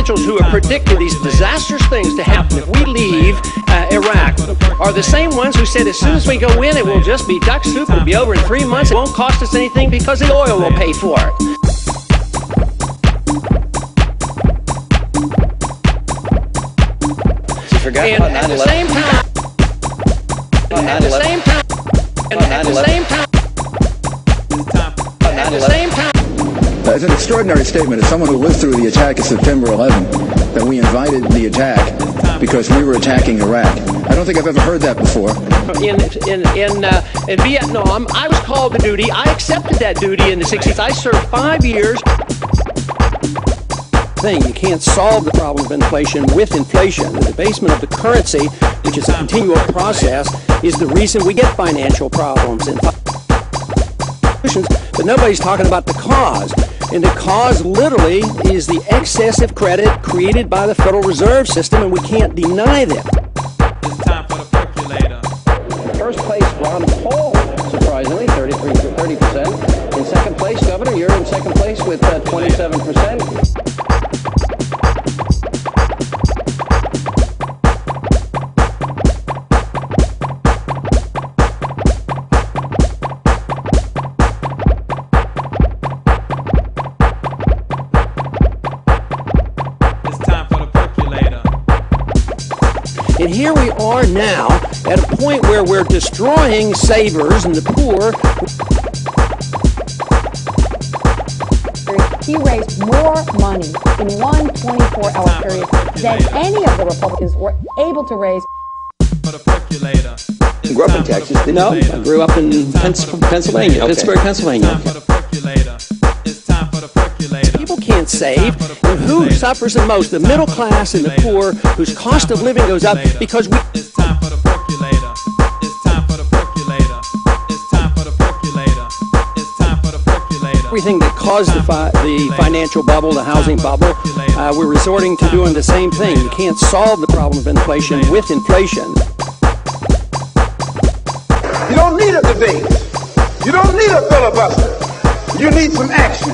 officials who have predicted these disastrous things to happen if we leave Iraq are the same ones who said as soon as we go in, it will just be duck soup, it'll be over in 3 months, it won't cost us anything because the oil will pay for it. And at the same time, it's an extraordinary statement as someone who lived through the attack of September 11, that we invited the attack because we were attacking Iraq. I don't think I've ever heard that before. In Vietnam, I was called to duty. I accepted that duty in the 60s. I served 5 years. You can't solve the problem of inflation with inflation. The debasement of the currency, which is a continual process, is the reason we get financial problems and but nobody's talking about the cause. And the cause literally is the excessive credit created by the Federal Reserve System, and we can't deny that. It's time for the percolator. In first place, Ron Paul, surprisingly, 30%. In second place, Governor, you're in second place with 27%. And here we are now at a point where we're destroying savers and the poor. He raised more money in one 24-hour period than any of the Republicans were able to raise. You grew up in Texas? No, I grew up in Pennsylvania, Okay. Pittsburgh, Pennsylvania. People can't save. And who suffers the most? The middle class and the poor, whose cost of living goes up because we... It's time for the percolator. It's time for the percolator. It's time for the percolator. It's time for the percolator. Everything that caused the financial bubble, the housing bubble, we're resorting to doing the same thing. You can't solve the problem of inflation with inflation. You don't need a debate. You don't need a filibuster. You need some action.